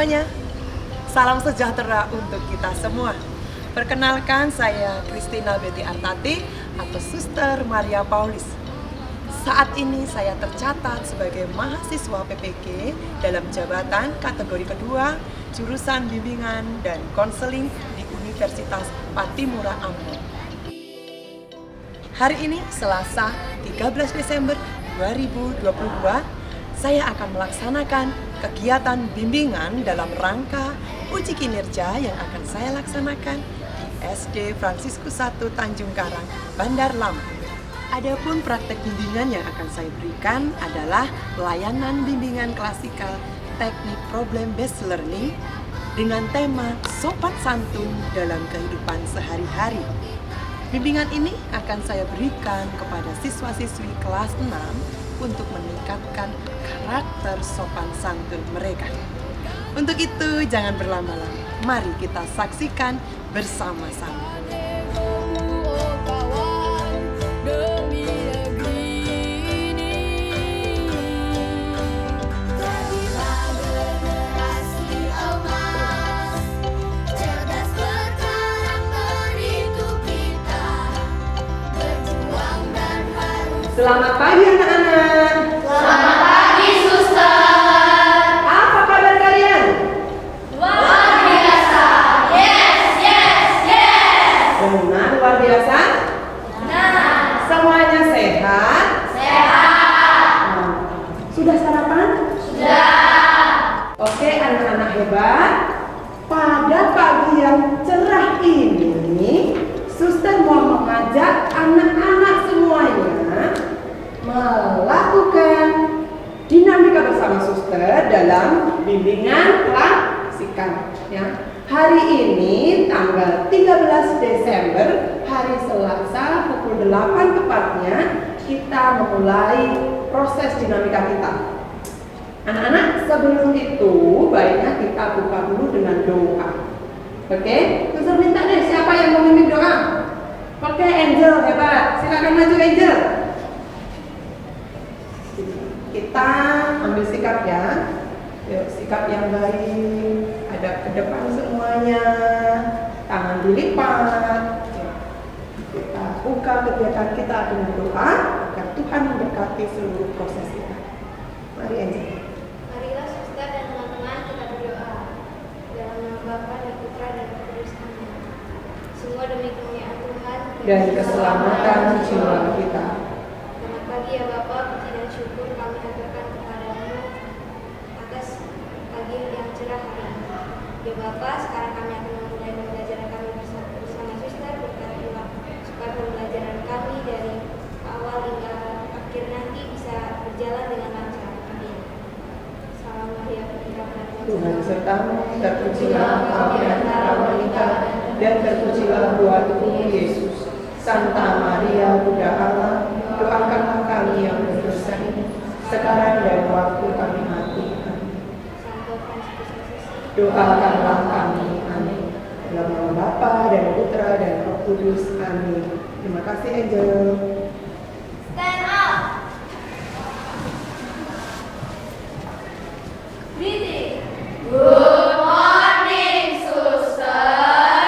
semuanya. Salam sejahtera untuk kita semua. Perkenalkan, saya Christina Betty Artati atau Suster Maria Paulis. Saat ini saya tercatat sebagai mahasiswa PPG dalam jabatan kategori kedua jurusan bimbingan dan konseling di Universitas Patimura Ambon. Hari ini Selasa 13 Desember 2022, saya akan melaksanakan kegiatan bimbingan dalam rangka uji kinerja yang akan saya laksanakan di SD Fransiskus 1 Tanjung Karang, Bandar Lampung. Adapun praktek bimbingan yang akan saya berikan adalah pelayanan bimbingan klasikal teknik problem based learning dengan tema sopan santun dalam kehidupan sehari-hari. Bimbingan ini akan saya berikan kepada siswa-siswi kelas 6 untuk meningkatkan karakter sopan santun mereka. Untuk itu jangan berlama-lama, mari kita saksikan bersama-sama. Selamat pagi anak-anak. Selamat pagi, Suster. Apa kabar kalian? Luar biasa. Yes. Benar, luar biasa? Benar. Semuanya sehat? Sehat. Sudah sarapan? Sudah. Oke, anak-anak hebat. Pada pagi yang cerah ini, Suster mau mengajak anak-anak semuanya melakukan dinamika bersama Suster dalam bimbingan klasikal. Ya. Hari ini tanggal 13 Desember, hari Selasa pukul 8 tepatnya, kita memulai proses dinamika kita. Anak-anak, sebelum itu baiknya kita buka dulu dengan doa. Oke? Suster minta deh siapa yang mau memimpin doa? Oke, Angel hebat. Silakan maju Angel. Kita ambil sikap ya. Yuk, sikap yang baik. Hadap ke depan semuanya. Tangan dilipat. Kita buka kegiatan kita dengan doa agar Tuhan memberkati seluruh proses kita. Mari Angel. Marilah Suster dan teman-teman kita berdoa. Dalam nama Bapa dan Putra dan Roh Kudus. Amin. Semua demi kemuliaan Tuhan Dan keselamatan jiwa kita. Selamat pagi ya Bapak, puji dan syukur kami aturkan kepadamu atas pagi yang cerah hari ini. Ya Bapak, sekarang kami akan memulai pembelajaran kami bersama Suster. Berkatilah supaya pembelajaran kami dari awal hingga akhir nanti bisa berjalan dengan lancar. Amin. Salam Maria penuh rahmat Tuhan sertamu, terpujilah engkau di antara wanita, dan terpujilah buah tubuhmu Yesus. Santa Maria, Bunda Allah, doakanlah kami yang berdosa ini, sekarang dan waktu kami mati. Amin. Santo Fransiskus Asisi, Doakanlah kami. Amin. Dalam nama Bapa dan Putra dan Roh Kudus. Amin. Terima kasih Angel. stand up. Greeting. Good morning, Suster.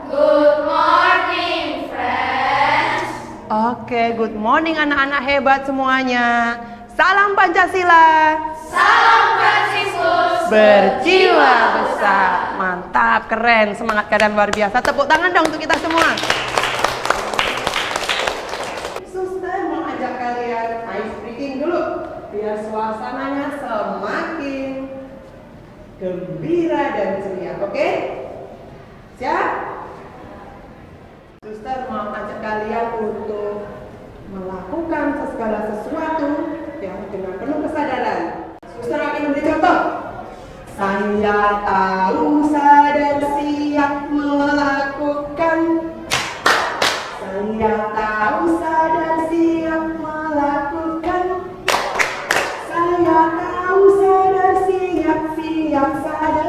Good morning, friends. Oke, good morning anak-anak hebat semuanya. Salam Pancasila. Salam Fransiskus. Berjiwa besar. Mantap, keren, semangat kalian luar biasa. Tepuk tangan dong untuk kita semua. Suster mau ajak kalian ice breaking dulu biar suasananya semakin gembira dan ceria. Oke? Siap? Suster mau ajak kalian untuk melakukan segala sesuatu yang dengan penuh kesadaran. Suster akan memberi contoh. Saya tahu, sadar, siap melakukan. Saya tahu, sadar, siap melakukan. Saya tahu, sadar, siap sadar.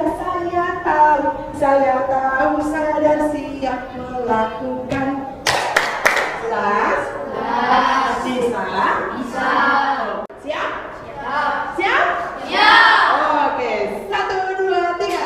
Saya tahu, sadar, siap melakukan. Jelas? Bisa? Siap? Siap? Oke, 1, 2, 3.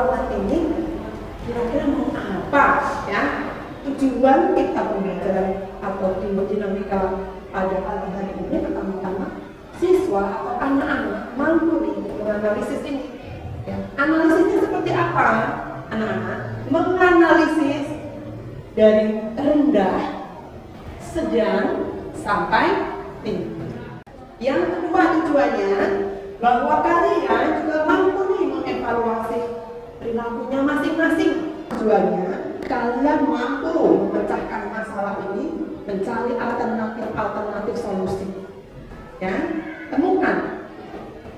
ruangan ini kira-kira mau apa ya? Tujuan kita pembelajaran atau dinamika pada hari ini pertama-tama siswa atau anak-anak mampu nih menganalisis ini. Ya. Analisisnya seperti apa, anak-anak? Menganalisis dari rendah, sedang, sampai tinggi. Yang kedua tujuannya bahwa kalian juga mampu nih mengevaluasi perilakunya masing-masing. Tujuannya kalian mampu memecahkan masalah ini, mencari alternatif solusi. Ya, temukan.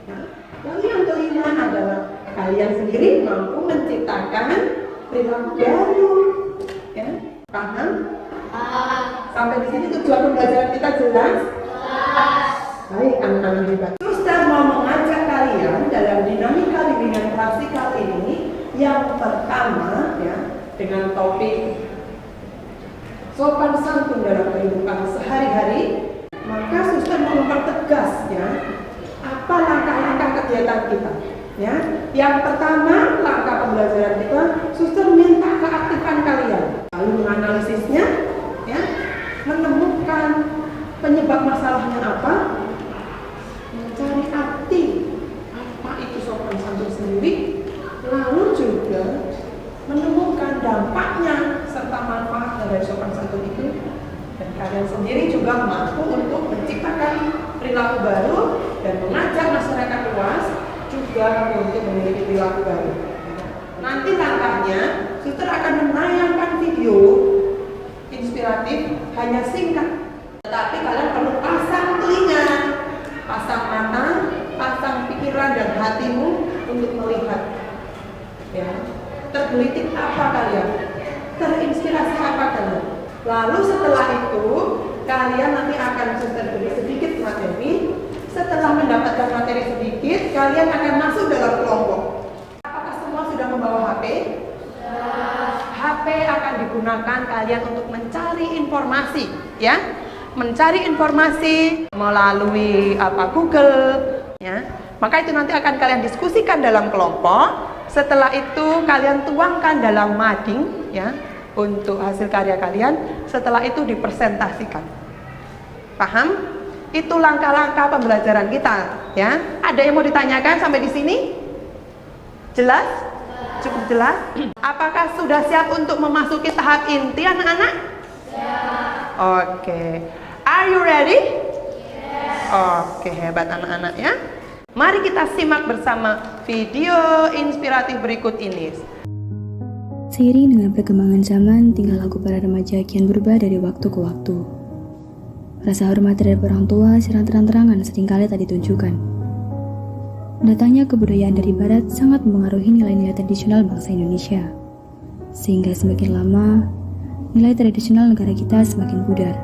Ya. Lalu yang kelima adalah kalian sendiri mampu menciptakan perilaku baru. Ya, paham? Sampai di sini tujuan pembelajaran kita jelas? Baik, anak-anak hebat. Suster mau mengajak kalian dalam dinamika bimbingan praktikal ini yang pertama ya dengan topik sopan santun dalam kehidupan sehari-hari. Maka suster mau mempertegas ya apa langkah-langkah kegiatan kita. Ya, yang pertama langkah pembelajaran kita, suster minta keaktifan kalian. Lalu menganalisisnya, ya, menemukan penyebab masalahnya apa, mencari arti apa itu sopan santun sendiri, lalu juga menemukan dampaknya serta manfaat dari sopan santun itu. Dan kalian sendiri juga mampu untuk menciptakan perilaku baru dan mengajak masyarakat luas juga untuk memiliki perilaku baru. Nanti langkahnya, suster akan menayangkan video inspiratif hanya singkat. Tetapi kalian perlu pasang telinga, pasang mata, pasang pikiran dan hatimu untuk melihat. Ya, tergelitik apa kalian? Terinspirasi apa kalian? Lalu setelah itu, kalian nanti akan suster beri sedikit materi. Setelah mendapatkan materi sedikit, kalian akan masuk dalam kelompok. Apakah semua sudah membawa HP? HP akan digunakan kalian untuk mencari informasi, ya, mencari informasi melalui Google, ya. Maka itu nanti akan kalian diskusikan dalam kelompok. Setelah itu kalian tuangkan dalam mading, ya, untuk hasil karya kalian. Setelah itu dipresentasikan. Paham? Itu langkah-langkah pembelajaran kita, ya. Ada yang mau ditanyakan sampai di sini? Jelas? Cukup jelas? Apakah sudah siap untuk memasuki tahap inti, anak-anak? Oke. Are you ready? Oke, hebat anak-anak ya. Mari kita simak bersama video inspiratif berikut ini. Seiring dengan perkembangan zaman, tingkah laku para remaja kian berubah dari waktu ke waktu. Rasa hormat terhadap orang tua secara terang-terangan seringkali tak ditunjukkan. Datangnya kebudayaan dari Barat sangat mempengaruhi nilai-nilai tradisional bangsa Indonesia. Sehingga semakin lama, nilai tradisional negara kita semakin pudar.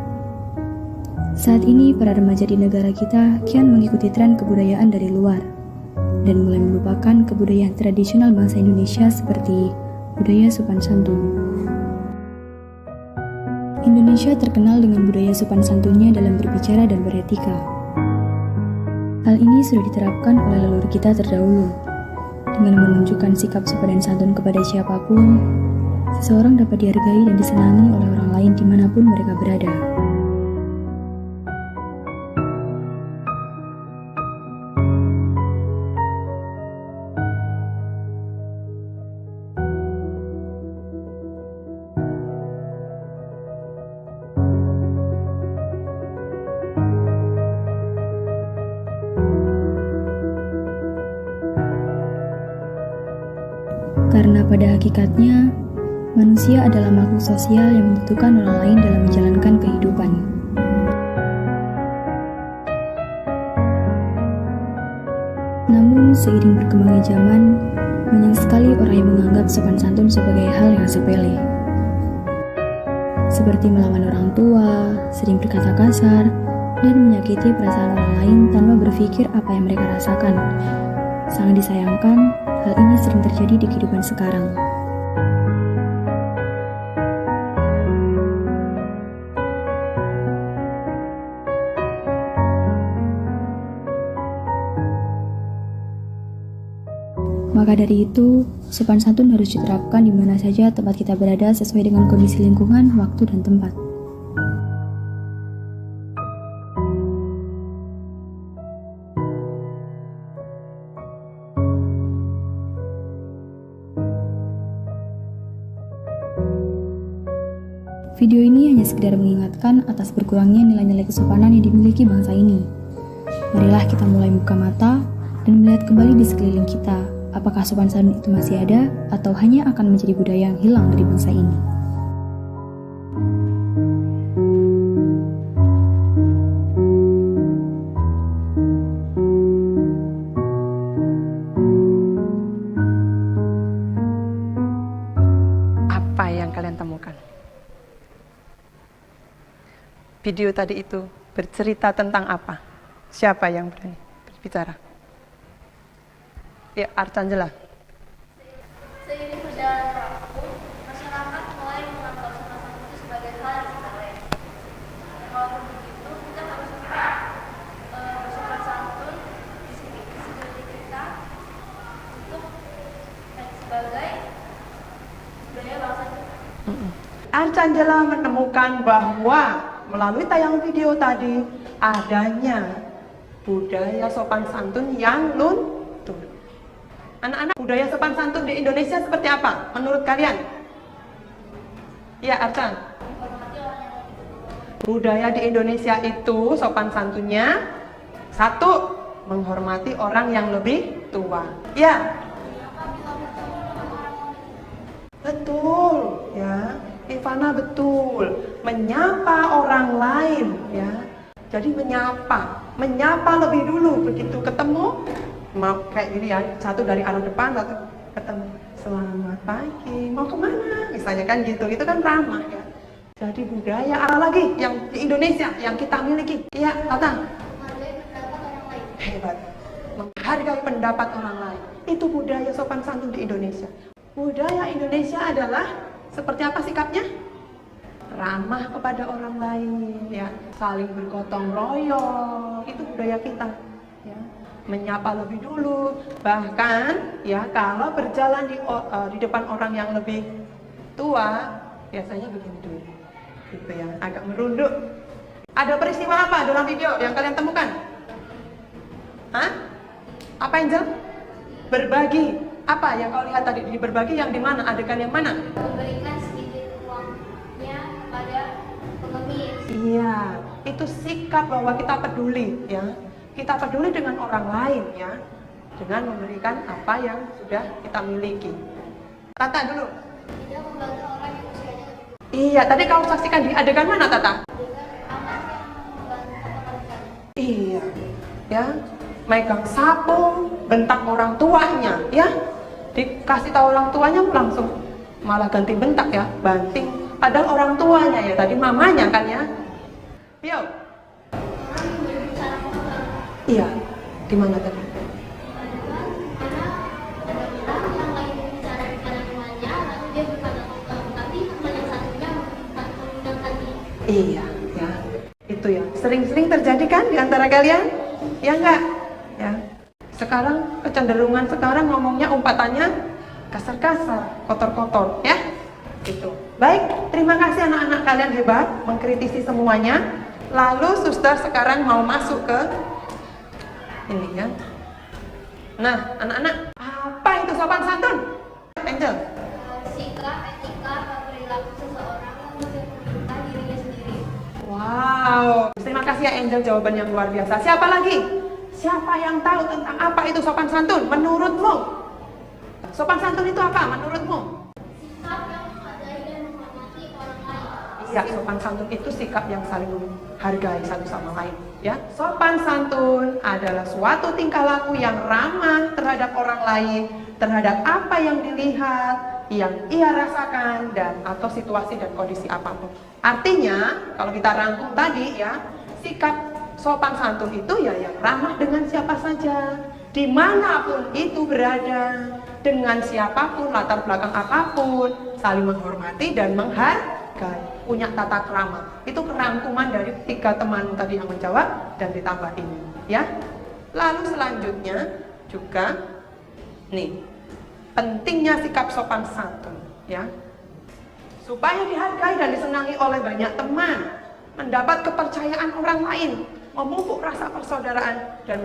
Saat ini, para remaja di negara kita kian mengikuti tren kebudayaan dari luar dan mulai melupakan kebudayaan tradisional bangsa Indonesia seperti budaya sopan santun. Indonesia terkenal dengan budaya sopan santunnya dalam berbicara dan beretika. Hal ini sudah diterapkan oleh leluhur kita terdahulu. Dengan menunjukkan sikap sopan dan santun kepada siapapun, seseorang dapat dihargai dan disenangi oleh orang lain dimanapun mereka berada. Karena pada hakikatnya, manusia adalah makhluk sosial yang membutuhkan orang lain dalam menjalankan kehidupan. Namun, seiring berkembangnya zaman, banyak sekali orang yang menganggap sopan santun sebagai hal yang sepele. Seperti melawan orang tua, sering berkata kasar, dan menyakiti perasaan orang lain tanpa berpikir apa yang mereka rasakan. Sangat disayangkan, hal ini sering terjadi di kehidupan sekarang. Maka dari itu, sopan santun harus diterapkan di mana saja tempat kita berada sesuai dengan kondisi lingkungan, waktu, dan tempat. Video ini hanya sekedar mengingatkan atas berkurangnya nilai-nilai kesopanan yang dimiliki bangsa ini. Marilah kita mulai buka mata dan melihat kembali di sekeliling kita, apakah sopan santun itu masih ada atau hanya akan menjadi budaya yang hilang dari bangsa ini. Apa yang kalian temukan? Video tadi itu bercerita tentang apa? Siapa yang berani berbicara? Ya, Arcangela. Seiring berjalannya waktu, masyarakat mulai menganggap sopan santun itu sebagai hal yang sepele. Walaupun begitu, kita harus tetap bersopan santun di sekeliling kita untuk sebagai budaya bangsa kita. Arcangela menemukan bahwa melalui tayang video tadi adanya budaya sopan santun yang luntur. Anak-anak, budaya sopan santun di Indonesia seperti apa menurut kalian? Ya, Arcan. Budaya di Indonesia itu sopan santunnya satu, menghormati orang yang lebih tua. Ya. Betul, ya. Ivana betul. Menyapa orang lain, ya. Jadi menyapa lebih dulu begitu ketemu. Mau kayak gini ya, satu dari arah depan, satu ketemu. Selamat pagi, mau kemana? Misalnya kan gitu, itu kan ramah ya. Jadi budaya apa lagi yang di Indonesia yang kita miliki? Iya, Tata. Hebat. Menghargai pendapat orang lain. Itu budaya sopan santun di Indonesia. Budaya Indonesia adalah seperti apa sikapnya? Ramah kepada orang lain, ya, saling bergotong royong, itu budaya kita, ya. Menyapa lebih dulu, bahkan ya kalau berjalan di depan orang yang lebih tua, biasanya begini dulu, gitu ya, agak merunduk. Ada peristiwa apa dalam video yang kalian temukan? Hah? Apa Angel? Berbagi. Apa yang kau lihat tadi di berbagi yang di mana? Adegan yang mana? Memberikan sedikit uangnya kepada pengemis. Iya, itu sikap bahwa kita peduli, ya. Kita peduli dengan orang lain, ya, dengan memberikan apa yang sudah kita miliki. Tata dulu. Tidak membantu orang yang usianya lebih tua. Iya, tadi kau saksikan di adegan mana, Tata? Dengan anak yang membantu orang tua. Iya, ya, megang sapu, bentak orang tuanya, ya. Dikasih tahu orang tuanya langsung malah ganti bentak, ya, banting. Padahal orang tuanya ya, tadi mamanya kan, ya. Yo. Orang yang berbicara kotor. Iya, di mana tadi? Yang lain berbicara kepada temannya, lalu dia berkata, tapi teman yang satunya mengundangkan dia. Iya, ya. Itu ya. Sering-sering terjadi kan di antara kalian? Ya enggak? Ya. Sekarang kecenderungan sekarang ngomongnya umpatannya kasar-kasar, kotor-kotor, ya. Gitu. Baik, terima kasih anak-anak kalian hebat mengkritisi semuanya. Lalu suster sekarang mau masuk ke ini ya. Nah, anak-anak, apa itu sopan santun? Angel. Sikap, etika, dan perilaku seseorang untuk memperhatikan dirinya sendiri. Wow, terima kasih ya Angel, jawaban yang luar biasa. Siapa lagi? Siapa yang tahu tentang apa itu sopan santun? Menurutmu? Sopan santun itu apa menurutmu? Sikap yang menghargai dan menghormati orang lain. Iya, sopan santun itu sikap yang saling menghargai satu sama lain. Ya, sopan santun adalah suatu tingkah laku yang ramah terhadap orang lain, terhadap apa yang dilihat, yang ia rasakan, dan atau situasi dan kondisi apapun. Artinya, kalau kita rangkum tadi ya, sikap sopan santun itu ya yang ramah dengan siapa saja, dimanapun itu berada, dengan siapapun, latar belakang apapun, saling menghormati dan menghargai, punya tata krama. Itu kerangkuman dari 3 teman tadi yang menjawab dan ditambah ini, ya. Lalu selanjutnya juga nih, pentingnya sikap sopan santun, ya. Supaya dihargai dan disenangi oleh banyak teman, mendapat kepercayaan orang lain, memupuk rasa persaudaraan, dan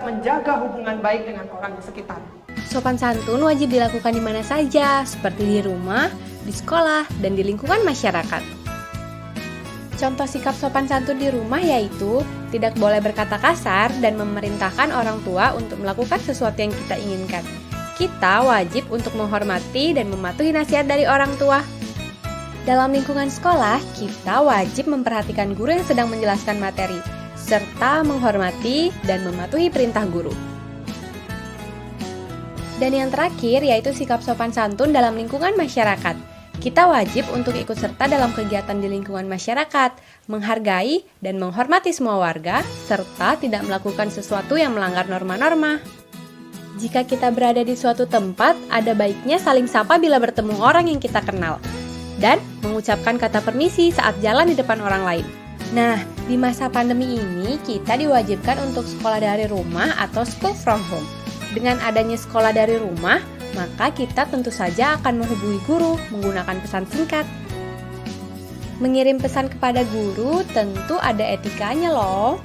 menjaga hubungan baik dengan orang di sekitar. Sopan santun wajib dilakukan di mana saja, seperti di rumah, di sekolah, dan di lingkungan masyarakat. Contoh sikap sopan santun di rumah yaitu tidak boleh berkata kasar dan memerintahkan orang tua untuk melakukan sesuatu yang kita inginkan. Kita wajib untuk menghormati dan mematuhi nasihat dari orang tua. Dalam lingkungan sekolah, kita wajib memperhatikan guru yang sedang menjelaskan materi, serta menghormati dan mematuhi perintah guru. Dan yang terakhir yaitu sikap sopan santun dalam lingkungan masyarakat. Kita wajib untuk ikut serta dalam kegiatan di lingkungan masyarakat, menghargai dan menghormati semua warga, serta tidak melakukan sesuatu yang melanggar norma-norma. Jika kita berada di suatu tempat, ada baiknya saling sapa bila bertemu orang yang kita kenal, dan mengucapkan kata permisi saat jalan di depan orang lain. Nah, di masa pandemi ini, kita diwajibkan untuk sekolah dari rumah atau school from home. Dengan adanya sekolah dari rumah, maka kita tentu saja akan menghubungi guru menggunakan pesan singkat. Mengirim pesan kepada guru tentu ada etikanya loh.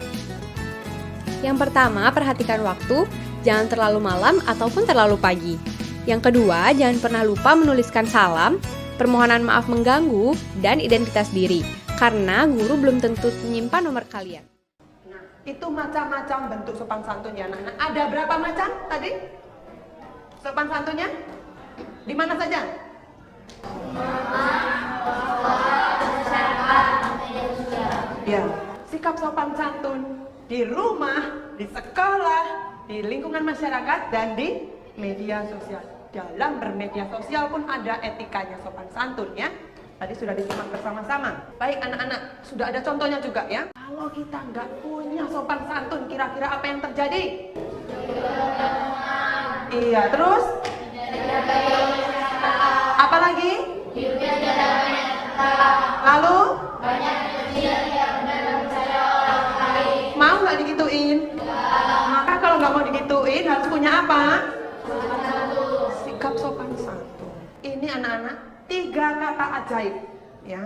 Yang pertama, perhatikan waktu, jangan terlalu malam ataupun terlalu pagi. Yang kedua, jangan pernah lupa menuliskan salam, permohonan maaf mengganggu, dan identitas diri, karena guru belum tentu menyimpan nomor kalian. Nah, itu macam-macam bentuk sopan santun ya anak-anak. Ada berapa macam tadi? Sopan santunnya? Di mana saja? Ya, sikap sopan santun di rumah, di sekolah, di lingkungan masyarakat, dan di media sosial. Dalam bermedia sosial pun ada etikanya sopan santun ya. Tadi sudah disimak bersama-sama. Baik anak-anak, sudah ada contohnya juga ya. Kalau kita nggak punya sopan santun, kira-kira apa yang terjadi? Iya, terus? Apa lagi? Lalu? Mau nggak digituin? Maka kalau nggak mau digituin harus punya apa? Sikap sopan santun. Ini anak-anak 3 kata ajaib, ya.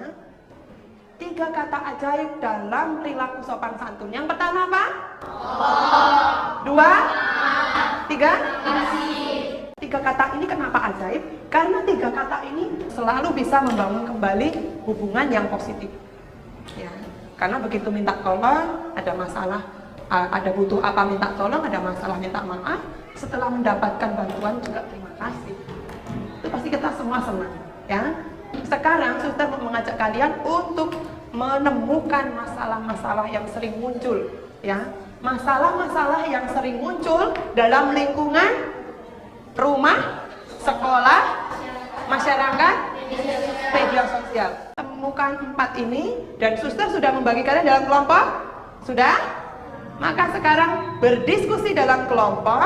3 kata ajaib dalam perilaku sopan santun. Yang pertama apa? 2, 3, 3 kata ini kenapa ajaib? Karena 3 kata ini selalu bisa membangun kembali hubungan yang positif. Ya, karena begitu minta tolong, ada masalah, ada butuh apa minta tolong, ada masalah minta maaf. Setelah mendapatkan bantuan juga terima kasih. Itu pasti kita semua senang. Ya, sekarang suster mengajak kalian untuk menemukan masalah-masalah yang sering muncul. Ya, masalah-masalah yang sering muncul dalam lingkungan rumah, sekolah, masyarakat, media sosial. Temukan 4 ini dan suster sudah membagi kalian dalam kelompok? Sudah? Maka sekarang berdiskusi dalam kelompok,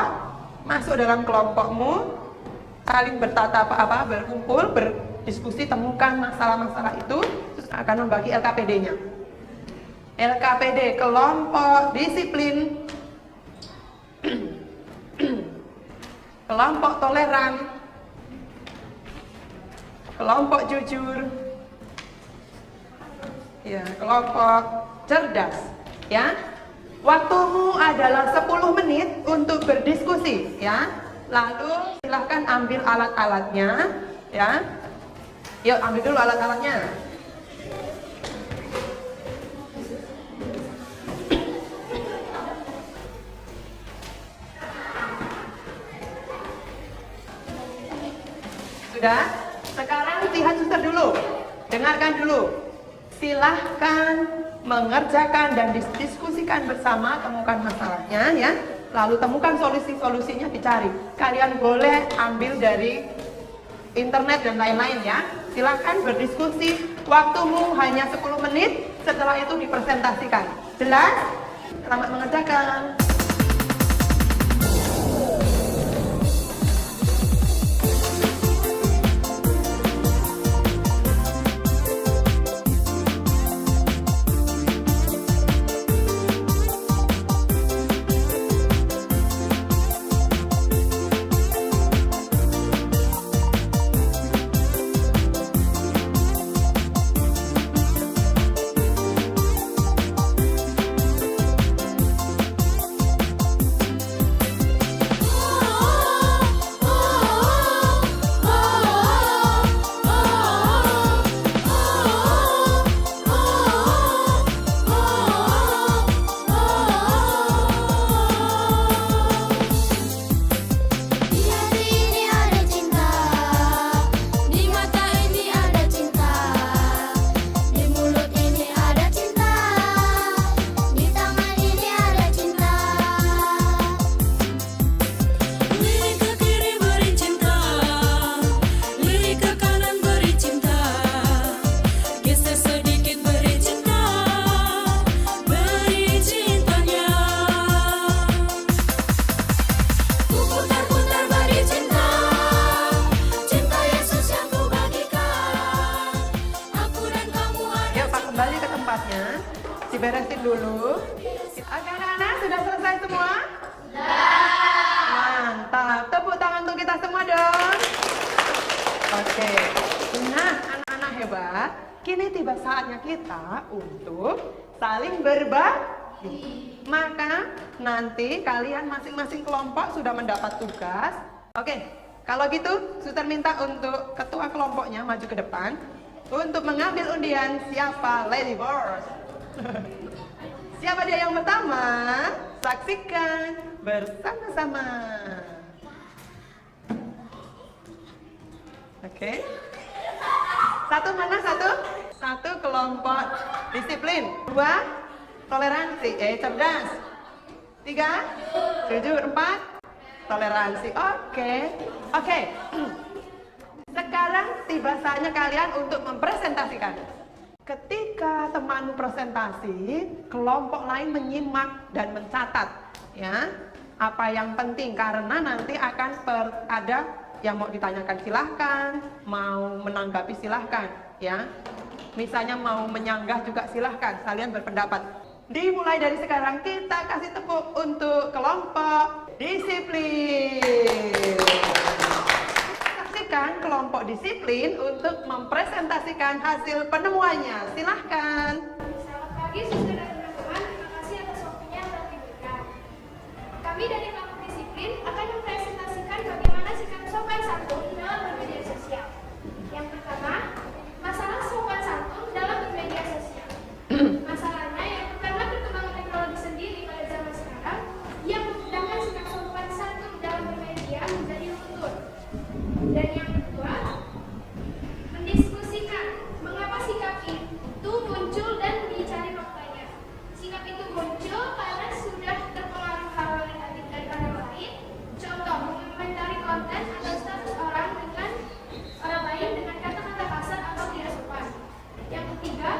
masuk dalam kelompokmu, saling bertatap berkumpul, berdiskusi, temukan masalah-masalah itu, terus akan membagi LKPD-nya. LKPD, kelompok disiplin, kelompok toleran, kelompok jujur, ya, kelompok cerdas, ya. Waktumu adalah 10 menit untuk berdiskusi, ya. Lalu silahkan ambil alat-alatnya, ya. Yuk ambil dulu alat-alatnya. Sudah? Sekarang lihat suster dulu. Dengarkan dulu. Silahkan mengerjakan dan didiskusikan bersama, temukan masalahnya ya. Lalu temukan solusi-solusinya, dicari. Kalian boleh ambil dari internet dan lain-lain ya. Silahkan berdiskusi. Waktumu hanya 10 menit. Setelah itu dipresentasikan. Jelas? Selamat mengerjakan. ya. Diberesin dulu. Oke, anak-anak sudah selesai semua? Mantap. Tepuk tangan untuk kita semua dong. Oke. Nah, anak-anak hebat. Kini tiba saatnya kita untuk saling berbagi. Maka nanti kalian masing-masing kelompok sudah mendapat tugas. Oke, kalau gitu Suster minta untuk ketua kelompoknya maju ke depan untuk mengambil undian siapa lady boss. Siapa dia yang pertama? Saksikan bersama-sama. Oke. Satu mana satu? Satu kelompok disiplin. Dua toleransi, cerdas. Tiga, jujur. Empat, toleransi. Oke. Sekarang tiba saatnya kalian untuk mempresentasikan. Ketika temanmu presentasi, kelompok lain menyimak dan mencatat, ya, apa yang penting karena nanti akan ada yang mau ditanyakan silahkan, mau menanggapi silahkan, ya. Misalnya mau menyanggah juga silahkan, kalian berpendapat. Dimulai dari sekarang kita kasih tepuk untuk kelompok disiplin. Saksikan kelompok disiplin untuk mempresentasikan hasil penemuannya. Silahkan. Selamat pagi, Suster dan teman-teman. Terima kasih atas waktunya yang telah diberikan. Kami dari kelompok disiplin akan mempresentasikan bagaimana sikap sopan santun dalam bermedia sosial. Yang pertama, masalah sopan santun dalam bermedia sosial. Masalahnya yang pertama, perkembangan teknologi sendiri pada zaman sekarang yang memudahkan sikap sopan santun dalam bermedia menjadi luntur. Dan yang kedua, mendiskusikan mengapa sikap itu muncul dan dicari faktanya. Sikap itu muncul karena sudah terpengaruh hal negatif dari orang lain. Contoh, mengomentari konten atau status orang lain dengan kata-kata kasar atau tidak sopan. Yang ketiga,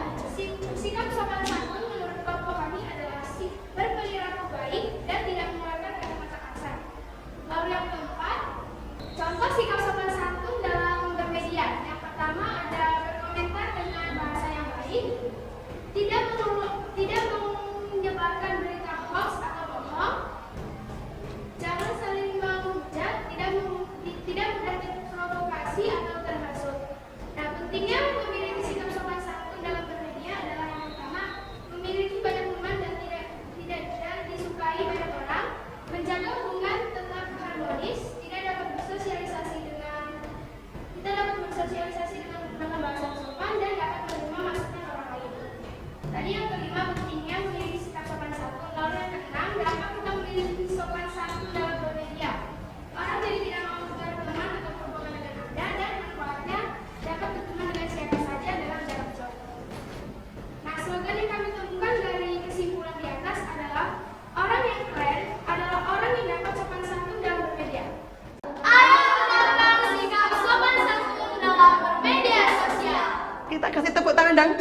sikap sopan santun menurut kelompok kami adalah berperilaku baik dan tidak mengeluarkan kata-kata kasar. Lalu yang keempat, contoh sikap sopan santun dalam bermedia. Yang pertama ada berkomentar dengan bahasa yang baik, tidak menyebarkan berita hoax atau bohong, jangan saling menghujat, tidak mudah terprovokasi atau terhasut. Nah, pentingnya memiliki sikap sopan santun dalam bermedia adalah yang pertama, memiliki banyak teman dan tidak disukai banyak orang, menjaga hubungan tetap harmonis, kita dapat bersosialisasi dengan bahasa sopan dan dapat menerima masukan orang lain. Tadi yang kelima, pentingnya memiliki sikap sopan santun. Lalu yang keenam, dapat kita memiliki sopan santun dalam bermedia. Orang jadi tidak mau berteman atau berhubungan dengan Anda dan manfaatnya dapat berteman dengan siapa saja dalam jarak jauh. Nah, slogan yang kami temukan dari kesimpulan di atas adalah orang yang keren adalah orang yang dapat sopan santun dalam bermedia. Ayo terapkan sikap sopan santun dalam bermedia sosial. Kita kasih tepuk tangan dong.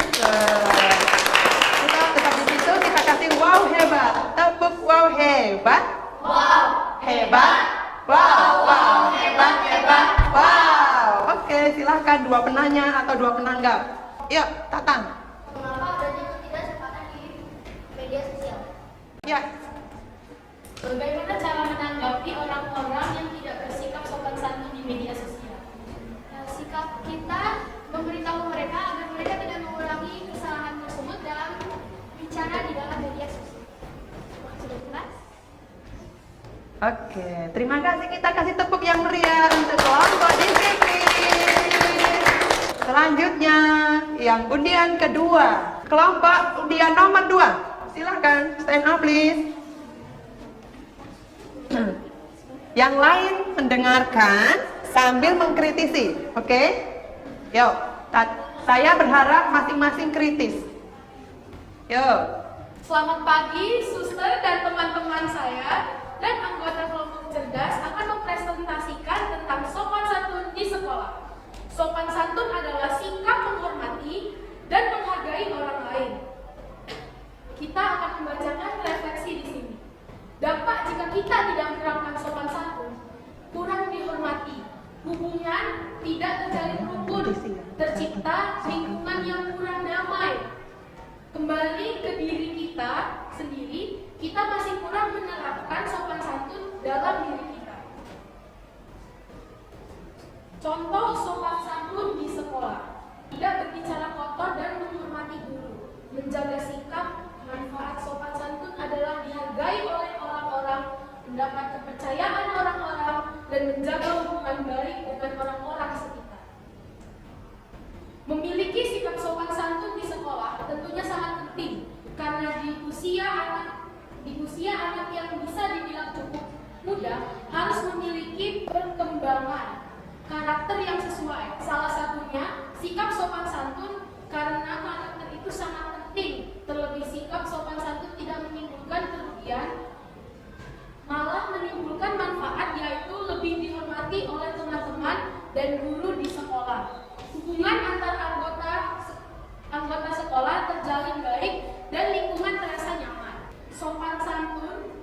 Kita tetap di situ, kita kasih wow hebat. Tepuk wow hebat. Wow, Hebat. Wow hebat. Wow. Oke, silahkan dua penanya atau dua penanggap. Yuk, Tatang. mengapa adanya ketidaksempatan di media sosial? Ya. Bagaimana cara menanggapi orang-orang yang tidak bersikap sopan santun di media sosial? Sikap kita memberitahu mereka agar mereka tidak mengulangi kesalahan tersebut dalam bicara di dalam media sosial. Sudah jelas? Oke, terima kasih. Kita kasih tepuk yang meriah untuk kelompok disiplin. Selanjutnya, yang undian kedua, kelompok undian nomor 2. Silakan, stand up please. Yang lain mendengarkan sambil mengkritisi, oke? Yuk, saya berharap masing-masing kritis. Yuk. Selamat pagi, suster dan teman-teman saya dan anggota kelompok cerdas akan mempresentasikan tentang sopan santun di sekolah. Sopan santun adalah sikap menghormati dan menghargai orang lain. Kita akan membacakan refleksi di sini. Dampak jika kita tidak menerapkan sopan santun, kurang dihormati, hubungan tidak terjalin rukun, tercipta lingkungan yang kurang damai. Kembali ke diri kita sendiri, kita masih kurang menerapkan sopan santun dalam diri kita. Contoh sopan santun di sekolah: tidak berbicara kotor dan menghormati guru, menjaga sikap. Manfaat sopan santun adalah dihargai oleh orang-orang, mendapat kepercayaan orang-orang, dan menjaga hubungan baik dengan orang-orang sekitar. Memiliki sikap sopan santun di sekolah tentunya sangat penting, karena di usia anak yang bisa dibilang cukup muda harus memiliki perkembangan karakter yang sesuai. Salah satunya sikap sopan santun, karena karakter itu sangat penting. Terlebih sikap sopan santun tidak menimbulkan kerugian, malah menimbulkan manfaat, yaitu lebih dihormati oleh teman-teman dan guru di sekolah. Hubungan antar anggota sekolah terjalin baik dan lingkungan terasa nyaman. Sopan santun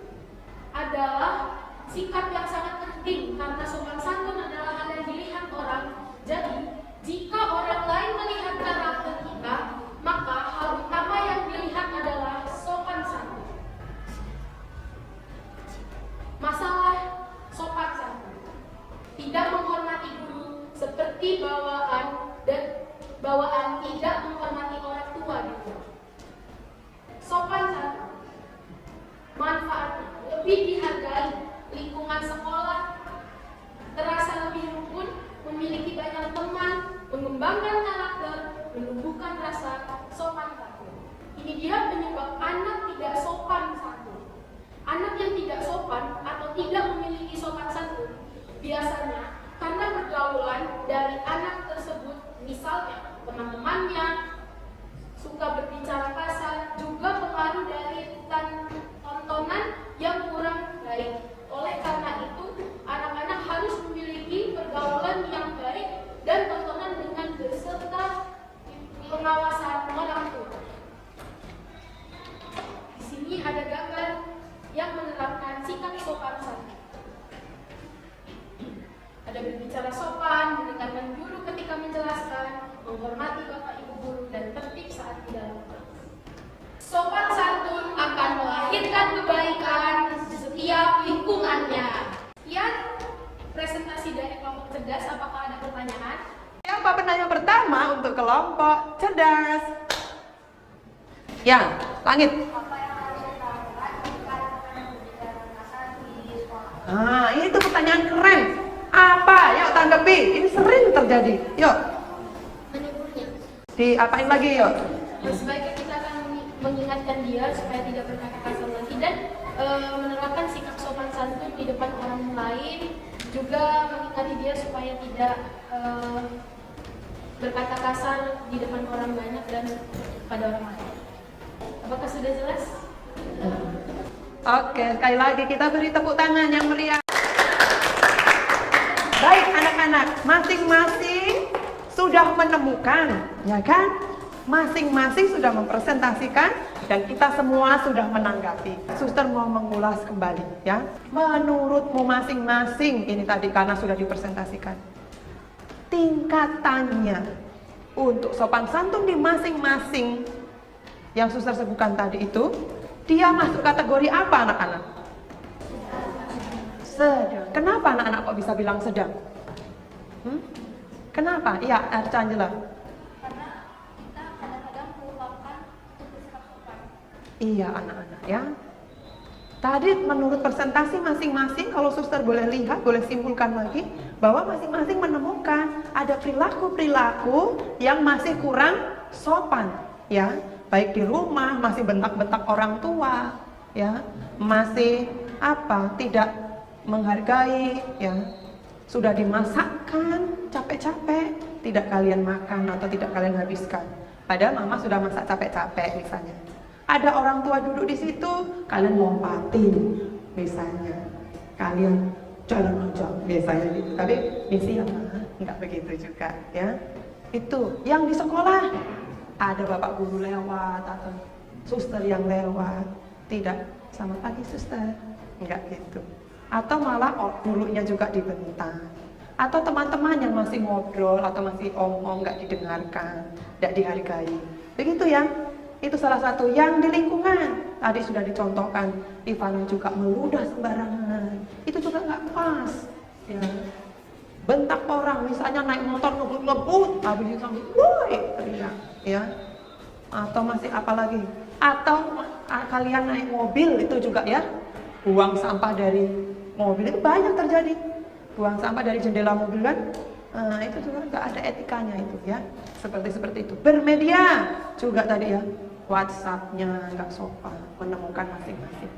adalah sikap yang sangat penting, karena sopan santun adalah hal yang dilihat orang. Jadi, jika orang lain melihat karakter kita, maka hal utama yang dilihat adalah sopan santun. Masalah sopan santun: tidak menghormati guru seperti bawaan tidak menghormati orang tua di rumah. Sopan santun manfaatnya lebih dihargai, lingkungan sekolah terasa lebih rukun, memiliki banyak teman, mengembangkan karakter, menumbuhkan rasa sopan santun. Ini dia penyebab anak tidak sopan santun. Anak yang tidak sopan atau tidak memiliki sopan santun biasanya karena pergaulan dari anak tersebut, misalnya teman-temannya suka berbicara kasar, juga pengaruh dari tontonan yang kurang baik. Oleh karena itu, anak-anak harus memiliki pergaulan yang baik dan tontonan dengan beserta pengawasan orang tua. Di sini ada gambar yang menerapkan sikap sopan santun. Ada berbicara sopan, mendengarkan guru ketika menjelaskan, menghormati bapak ibu guru, dan tertib saat di dalam kelas. Sopan santun akan melahirkan kebaikan di setiap lingkungannya. Sekian presentasi dari kelompok cerdas. Apakah ada pertanyaan? Siapa penanya pertama untuk kelompok cerdas? Ya, Langit. Itu pertanyaan keren. Apa? Yuk tanggapi. Ini sering terjadi. Yuk. Diapain lagi yuk? Sebaiknya kita akan mengingatkan dia supaya tidak berkata kasar lagi dan menerapkan sikap sopan santun di depan orang lain. Juga mengingati dia supaya tidak berkata kasar di depan orang banyak dan pada orang lain. Apakah sudah jelas? Oke, sekali lagi kita beri tepuk tangan yang meriah. Baik anak-anak, masing-masing sudah menemukan, ya kan? Masing-masing sudah mempresentasikan dan kita semua sudah menanggapi. Suster mau mengulas kembali, ya. Menurutmu masing-masing ini tadi karena sudah dipresentasikan, tingkatannya untuk sopan santun di masing-masing yang suster sebutkan tadi itu, dia masuk kategori apa anak-anak? Sedang. Kenapa anak-anak kok bisa bilang sedang? Kenapa? Iya, Arcangela. Karena kita kadang-kadang melupakan untuk bersikap sopan. Iya anak-anak ya. Tadi menurut presentasi masing-masing, kalau suster boleh lihat, boleh simpulkan lagi bahwa masing-masing menemukan ada perilaku-perilaku yang masih kurang sopan, ya. Baik di rumah masih bentak-bentak orang tua, ya. Masih tidak menghargai, ya. Sudah dimasakkan capek-capek, tidak kalian makan atau tidak kalian habiskan. Padahal mama sudah masak capek-capek misalnya. Ada orang tua duduk di situ, kalian lompatin misalnya. Kalian jalan aja biasanya gitu. Tapi misi apa? Enggak begitu juga, ya. Itu yang di sekolah ada bapak guru lewat atau suster yang lewat, tidak selamat pagi suster, enggak gitu. Atau malah gurunya juga dibentak. Atau teman-teman yang masih ngobrol atau masih omong enggak didengarkan, enggak dihargai. Begitu ya. Itu salah satu yang di lingkungan. Tadi sudah dicontohkan, Ivana juga meludah sembarangan. Itu juga nggak pas. Ya. Bentak orang, misalnya naik motor ngebut-ngebut, habis itu sampai, woi, teriak. Ya. Atau masih apa lagi? Atau kalian naik mobil itu juga ya, buang sampah dari mobil itu banyak terjadi. Buang sampah dari jendela mobil kan, itu juga nggak ada etikanya itu ya. Seperti itu. Bermedia juga tadi ya, WhatsApp-nya nggak sopan, menemukan masing-masing.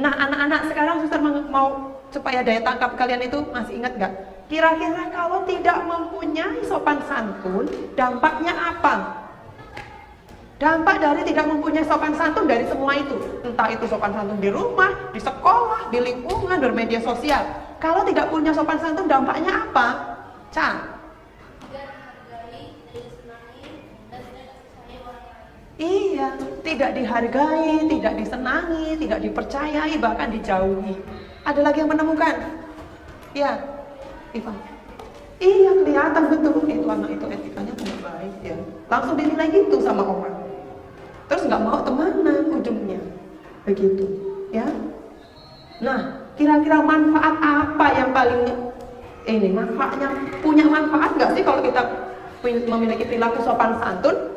Nah, anak-anak sekarang suster mau supaya daya tangkap kalian itu masih ingat nggak? Kira-kira kalau tidak mempunyai sopan santun, dampaknya apa? Dampak dari tidak mempunyai sopan santun dari semua itu, entah itu sopan santun di rumah, di sekolah, di lingkungan, bermedia sosial. Kalau tidak punya sopan santun, dampaknya apa? Ca? Iya, tidak dihargai, tidak disenangi, tidak dipercayai, bahkan dijauhi. Ada lagi yang menemukan? Ya, Ivan. Iya, kelihatan betul itu anak itu etikanya tidak baik ya. Langsung dinilai gitu sama orang. Terus nggak mau temenan ujungnya, begitu, ya. Nah, kira-kira manfaat apa yang paling ini? Manfaatnya punya manfaat nggak sih kalau kita memiliki perilaku sopan santun?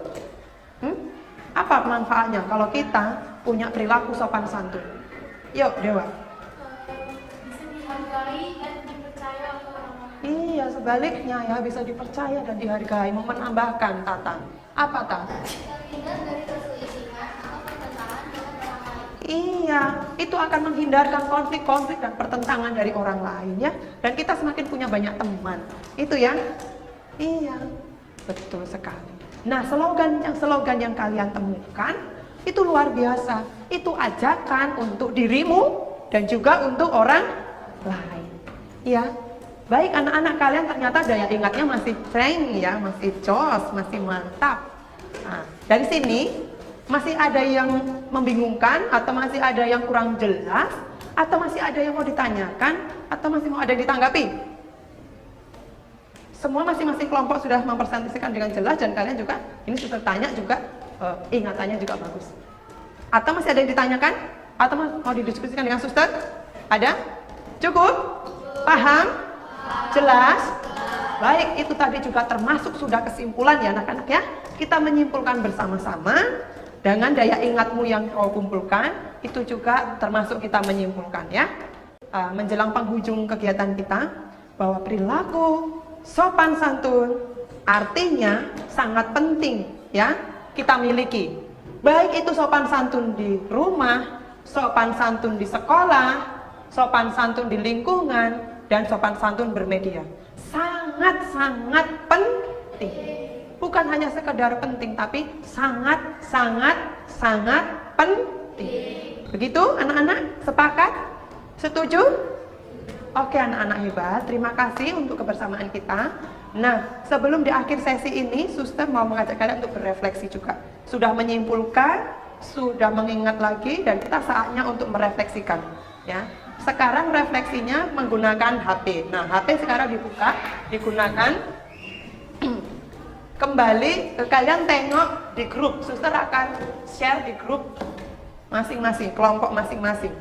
Apa manfaatnya kalau kita punya perilaku sopan santun? Yuk, Dewa. Bisa dihargai dan dipercaya oleh orang-orang. Iya, sebaliknya ya, bisa dipercaya dan dihargai. Mau menambahkan, Tata. Apa, Tata? Terhindar dari perselisihan atau pertentangan dengan orang lain. Iya, itu akan menghindarkan konflik-konflik dan pertentangan dari orang lain ya. Dan kita semakin punya banyak teman. Itu ya? Iya, betul sekali. Nah, slogan yang kalian temukan itu luar biasa. Itu ajakan untuk dirimu dan juga untuk orang lain. Iya. Baik, anak-anak kalian ternyata daya ingatnya masih ceng ya, masih jos, masih mantap. Nah, dari sini masih ada yang membingungkan atau masih ada yang kurang jelas atau masih ada yang mau ditanyakan atau masih mau ada yang ditanggapi? Semua masing-masing kelompok sudah mempresentasikan dengan jelas dan kalian juga ini sudah tanya juga ingatannya juga bagus. Atau masih ada yang ditanyakan atau mau didiskusikan dengan suster? Ada? Cukup? Paham? Jelas? Baik, itu tadi juga termasuk sudah kesimpulan ya anak-anak ya. Kita menyimpulkan bersama-sama dengan daya ingatmu yang kau kumpulkan, itu juga termasuk kita menyimpulkan ya. Menjelang penghujung kegiatan kita, bahwa perilaku sopan santun artinya sangat penting ya kita miliki. Baik itu sopan santun di rumah, sopan santun di sekolah, sopan santun di lingkungan, dan sopan santun bermedia. Sangat-sangat penting. Bukan hanya sekedar penting, tapi sangat penting. Begitu anak-anak? Sepakat? Setuju? Oke anak-anak hebat, terima kasih untuk kebersamaan kita. Nah, sebelum di akhir sesi ini, suster mau mengajak kalian untuk berefleksi juga. Sudah menyimpulkan, sudah mengingat lagi, dan kita saatnya untuk merefleksikan. Ya, sekarang refleksinya menggunakan HP. Nah, HP sekarang dibuka, digunakan. Kembali kalian tengok di grup. Suster akan share di grup masing-masing, kelompok masing-masing.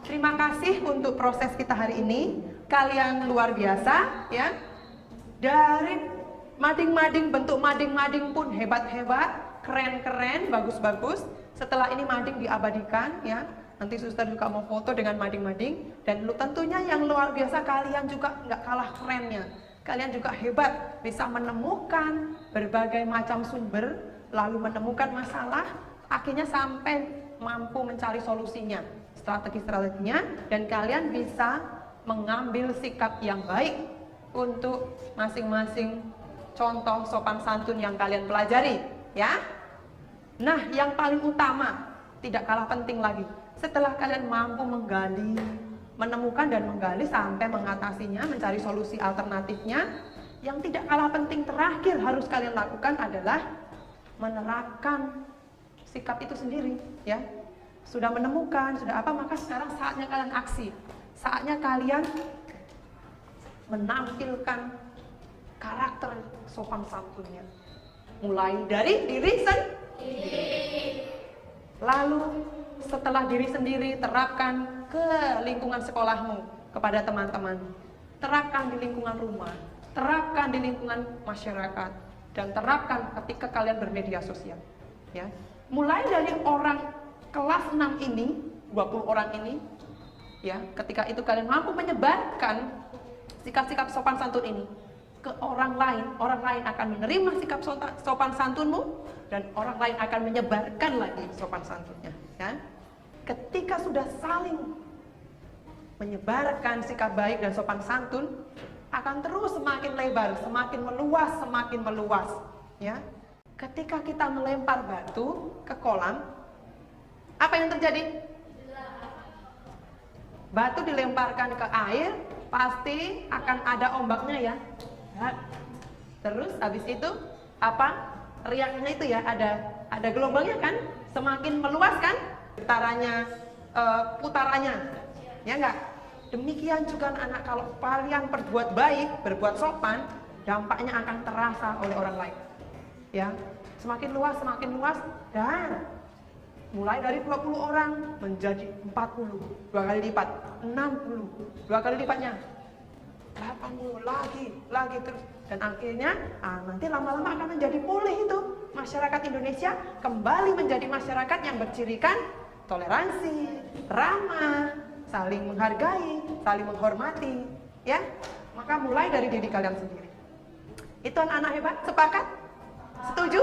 Terima kasih untuk proses kita hari ini. Kalian luar biasa ya. Dari mading-mading, bentuk mading-mading pun hebat-hebat, keren-keren, bagus-bagus. Setelah ini mading diabadikan ya. Nanti suster juga mau foto dengan mading-mading. Dan tentunya yang luar biasa, kalian juga nggak kalah kerennya. Kalian juga hebat, bisa menemukan berbagai macam sumber, lalu menemukan masalah, akhirnya sampai mampu mencari solusinya, strategi-strateginya, dan kalian bisa mengambil sikap yang baik untuk masing-masing contoh sopan santun yang kalian pelajari, ya. Nah, yang paling utama, tidak kalah penting lagi, setelah kalian mampu menggali, menemukan dan menggali sampai mengatasinya, mencari solusi alternatifnya, yang tidak kalah penting terakhir harus kalian lakukan adalah menerapkan sikap itu sendiri, ya. Sudah menemukan, sudah apa, maka sekarang saatnya kalian aksi. Saatnya kalian menampilkan karakter sopan santunnya. Mulai dari diri sendiri. Lalu setelah diri sendiri, terapkan ke lingkungan sekolahmu, kepada teman-teman. Terapkan di lingkungan rumah, terapkan di lingkungan masyarakat, dan terapkan ketika kalian bermedia sosial. Ya. Mulai dari orang kelas 6 ini, 20 orang ini, ya, ketika itu kalian mampu menyebarkan sikap-sikap sopan santun ini ke orang lain akan menerima sikap sopan santunmu, dan orang lain akan menyebarkan lagi sopan santunnya, ya. Ketika sudah saling menyebarkan sikap baik dan sopan santun, akan terus semakin lebar, semakin meluas, ya. Ketika kita melempar batu ke kolam, apa yang terjadi? Batu dilemparkan ke air, pasti akan ada ombaknya, ya. Terus habis itu apa? Riaknya itu, ya, ada gelombangnya kan? Semakin meluas kan? Putarannya. Ya enggak? Demikian juga anak, kalau kalian berbuat baik, berbuat sopan, dampaknya akan terasa oleh orang lain. Ya, semakin luas, dan mulai dari 20 orang menjadi 40, 2 kali lipat, 60, 2 kali lipatnya, 80, lagi terus, dan akhirnya nanti lama-lama akan menjadi pulih itu. Masyarakat Indonesia kembali menjadi masyarakat yang bercirikan toleransi, ramah, saling menghargai, saling menghormati, ya. Maka mulai dari diri kalian sendiri. Itu anak-anak hebat, sepakat? Setuju?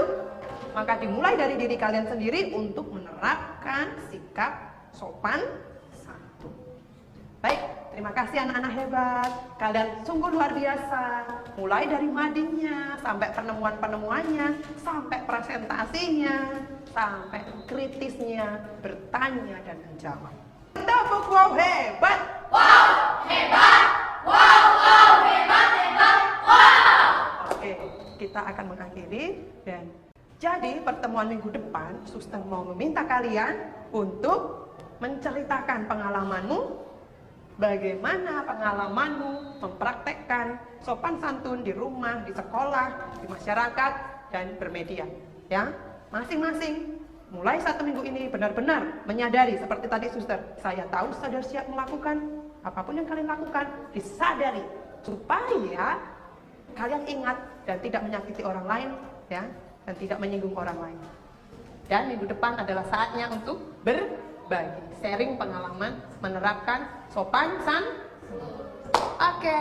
Maka dimulai dari diri kalian sendiri untuk menerapkan sikap sopan santun. Baik, terima kasih anak-anak hebat. Kalian sungguh luar biasa. Mulai dari madingnya, sampai penemuan-penemuannya, sampai presentasinya, sampai kritisnya, bertanya dan menjawab. Tepuk wow hebat. Wow, hebat. Wow, hebat. Wow. Oke, kita akan mengakhiri, dan jadi pertemuan minggu depan Suster mau meminta kalian untuk menceritakan pengalamanmu, bagaimana pengalamanmu mempraktekkan sopan santun di rumah, di sekolah, di masyarakat, dan bermedia, ya. Masing-masing mulai 1 minggu ini benar-benar menyadari, seperti tadi Suster, saya tahu, sadar, siap melakukan apapun yang kalian lakukan, disadari, supaya kalian ingat dan tidak menyakiti orang lain, ya, dan tidak menyinggung orang lain. Dan minggu depan adalah saatnya untuk berbagi, sharing pengalaman menerapkan sopan santun. Oke,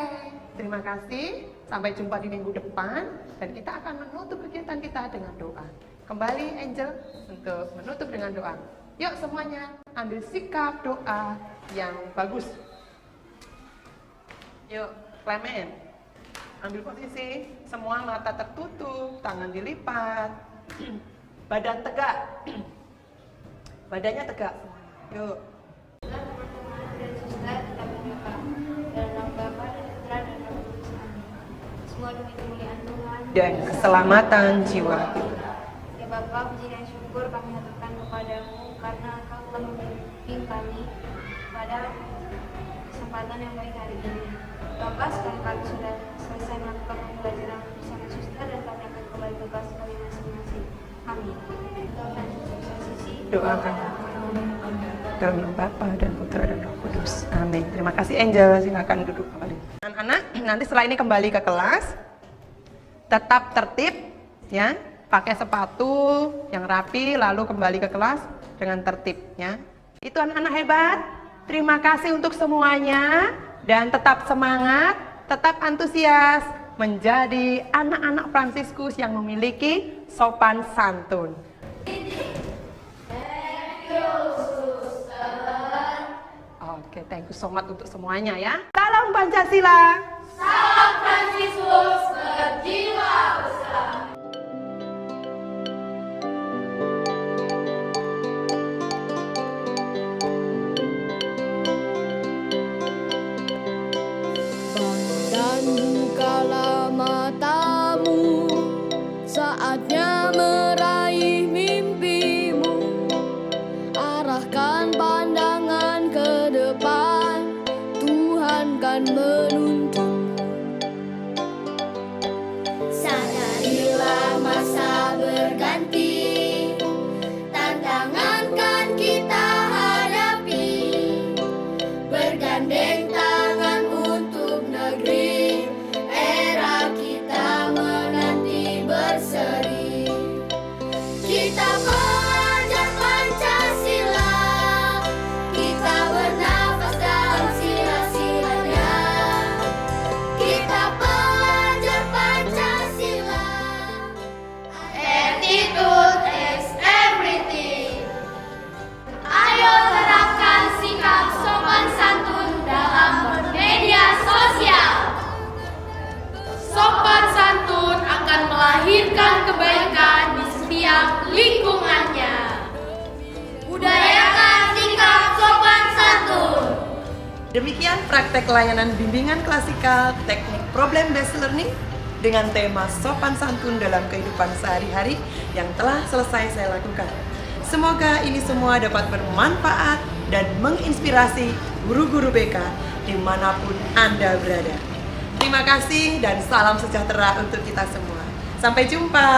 terima kasih, sampai jumpa di minggu depan, dan kita akan menutup kegiatan kita dengan doa. Kembali Angel untuk menutup dengan doa. Yuk semuanya ambil sikap doa yang bagus. Yuk, Clement, ambil posisi, semua mata tertutup, tangan dilipat, badan tegak, badannya tegak. Yuk. Teman-teman dan suster, kita berdoa dalam nama Bapa dan Putra dan Roh Kudus. Amin. Semua demi kemuliaan Tuhan Dan keselamatan jiwa kita. Ya Bapa, puji dan syukur kami haturkan kepadamu karena Engkau telah membimbing kami pada kesempatan yang baik hari ini. Bapa, sekarang kami sudah selesai melakukan pembelajaran bersama suster, dan kami akan kembali ke kelas kami masing-masing. Amin. Doakan sisi Doakan dalam nama Bapa dan Putra dan Roh Kudus. Amin. Terima kasih Angel, silakan duduk kembali. Anak-anak, nanti setelah ini kembali ke kelas. Tetap tertib, ya. Pakai sepatu yang rapi, lalu kembali ke kelas dengan tertib, ya. Itu anak-anak hebat. Terima kasih untuk semuanya, dan tetap semangat, tetap antusias menjadi anak-anak Fransiskus yang memiliki sopan santun. Oke, thank you so much untuk semuanya, ya. Salam Pancasila. Salam Fransiskus berjiwa besar. Dan bukalah mata Saatnya meraih mimpimu, arahkan pandangan ke depan, Tuhan kan menuntun. Sadarilah masa berganti, tantangan kan kita hadapi, bergandeng tangan untuk negeri, era kita menanti berseri. Kita pelajar Pancasila, kita bernafas dalam sila-silanya. Kita pelajar Pancasila. Attitude is everything. Ayo terapkan sikap sopan santun dalam bermedia sosial. Sopan santun akan melahirkan kebaikan di setiap lingkungannya. Budayakan sikap sopan santun. Demikian praktek layanan bimbingan klasikal teknik problem-based learning dengan tema sopan santun dalam kehidupan sehari-hari yang telah selesai saya lakukan. Semoga ini semua dapat bermanfaat dan menginspirasi guru-guru BK dimanapun Anda berada. Terima kasih dan salam sejahtera untuk kita semua. Sampai jumpa.